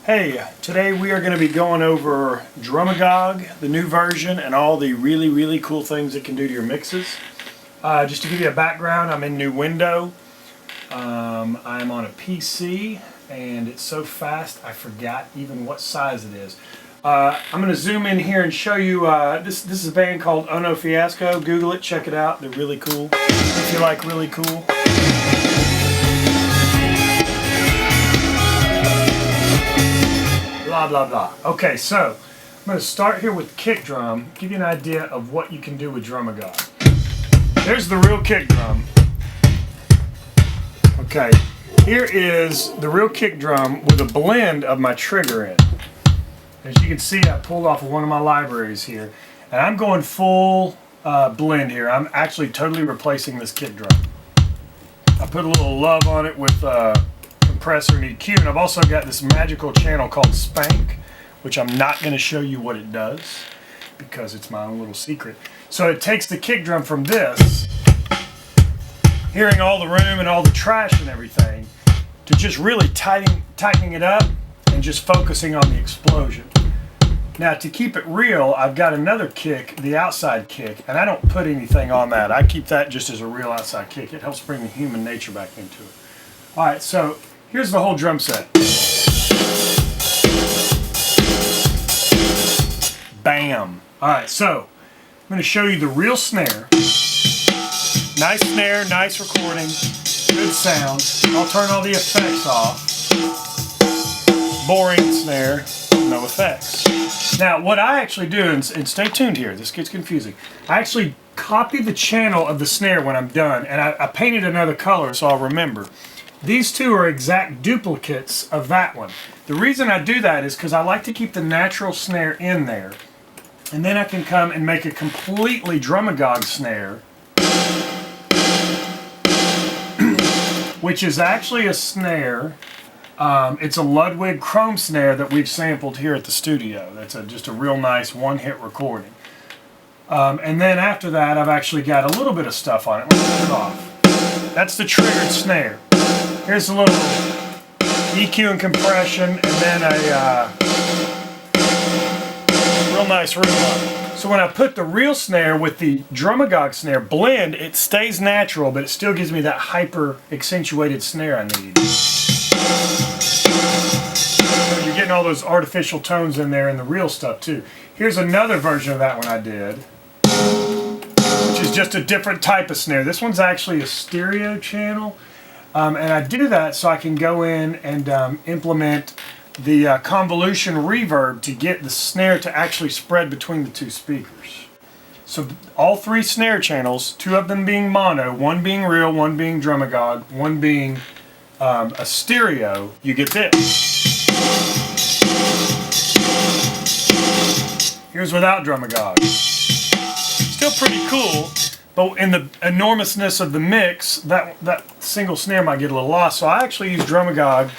Hey, today we are going to be going over Drumagog, the new version, and all the really cool things it can do to your mixes. Just to give you a background, I'm in new window. I'm on a PC, and it's so fast I forgot even what size it is. I'm going to zoom in here and show you, this is a band called Oh No Fiasco. Google it, check it out, they're really cool, if you like really cool. Blah, blah, blah. Okay, so I'm going to start here with kick drum, give you an idea of what you can do with Drumagog. There's the real kick drum. Okay, here is the real kick drum with a blend of my trigger in. As you can see, I pulled off of one of my libraries here, and I'm going full blend here. I'm actually totally replacing this kick drum. I put a little love on it with compressor and EQ, and I've also got this magical channel called Spank, which I'm not going to show you what it does because it's my own little secret. So it takes the kick drum from this, hearing all the room and all the trash and everything, to just really tightening it up and just focusing on the explosion. Now, to keep it real, I've got another kick, the outside kick, and I don't put anything on that. I keep that just as a real outside kick. It helps bring the human nature back into it. All right, so here's the whole drum set. Bam. All right, so I'm going to show you the real snare. Nice snare, nice recording, good sound. I'll turn all the effects off. Boring snare, no effects. Now, what I actually do, and stay tuned here, this gets confusing. I actually copy the channel of the snare when I'm done, and I painted another color so I'll remember. These two are exact duplicates of that one. The reason I do that is because I like to keep the natural snare in there, and then I can come and make a completely Drumagog snare, which is actually a snare. It's a Ludwig chrome snare that we've sampled here at the studio. That's just a real nice one-hit recording. And then after that, I've actually got a little bit of stuff on it. Let's turn it off. That's the triggered snare. Here's a little EQ and compression, and then a real nice room on it. So when I put the real snare with the Drumagog snare blend, it stays natural, but it still gives me that hyper accentuated snare I need. So you're getting all those artificial tones in there and the real stuff too. Here's another version of that one I did, which is just a different type of snare. This one's actually a stereo channel. And I do that so I can go in and implement the convolution reverb to get the snare to actually spread between the two speakers. So all three snare channels, two of them being mono, one being real, one being Drumagog, one being a stereo, you get this. Here's without Drumagog. Still pretty cool. But in the enormousness of the mix, that single snare might get a little lost. So I actually use Drumagog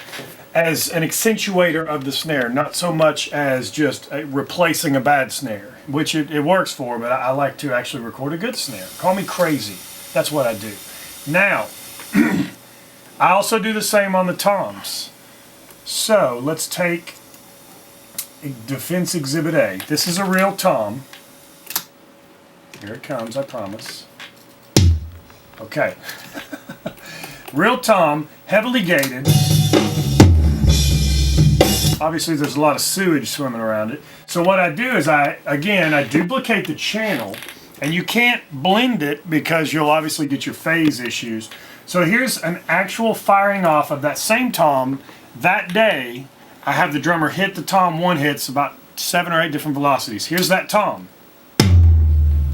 as an accentuator of the snare, not so much as just replacing a bad snare, which it works for, but I like to actually record a good snare. Call me crazy. That's what I do. Now, I also do the same on the toms. So let's take Defense Exhibit A. This is a real tom. Here it comes, I promise. Okay. Real tom, heavily gated. Obviously there's a lot of sewage swimming around it. So what I do is I duplicate the channel, and you can't blend it because you'll obviously get your phase issues. So here's an actual firing off of that same tom that day. I have the drummer hit the tom one hits about 7 or 8 different velocities. Here's that tom.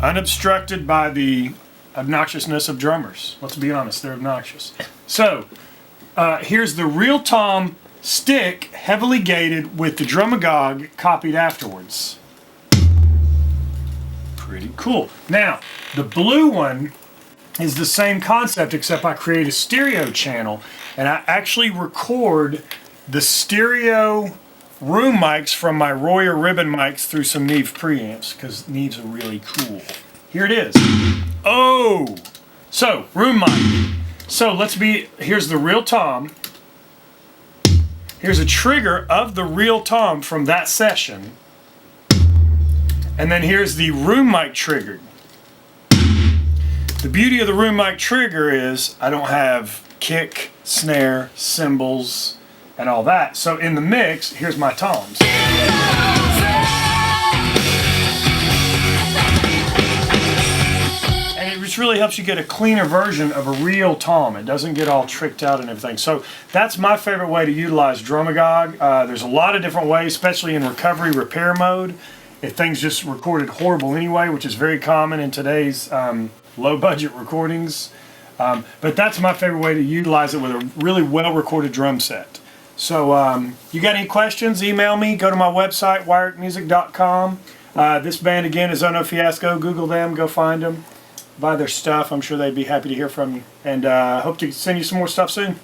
Unobstructed by the obnoxiousness of drummers. Let's be honest, they're obnoxious. So, here's the real tom stick, heavily gated, with the Drumagog copied afterwards. Pretty cool. Now, the blue one is the same concept, except I create a stereo channel, and I actually record the stereo room mics from my Royer ribbon mics through some Neve preamps, because Neves are really cool. Here it is. Oh! So, room mic. So here's the real tom. Here's a trigger of the real tom from that session. And then here's the room mic triggered. The beauty of the room mic trigger is I don't have kick, snare, cymbals, and all that. So in the mix, here's my toms. And it just really helps you get a cleaner version of a real tom. It doesn't get all tricked out and everything. So that's my favorite way to utilize Drumagog. There's a lot of different ways, especially in recovery repair mode. If things just recorded horrible anyway, which is very common in today's low budget recordings. But that's my favorite way to utilize it with a really well recorded drum set. So you got any questions, email me, go to my website, wyrickmusic.com. This band again is Ono Fiasco. Google them, go find them, buy their stuff. I'm sure they'd be happy to hear from you. And hope to send you some more stuff soon.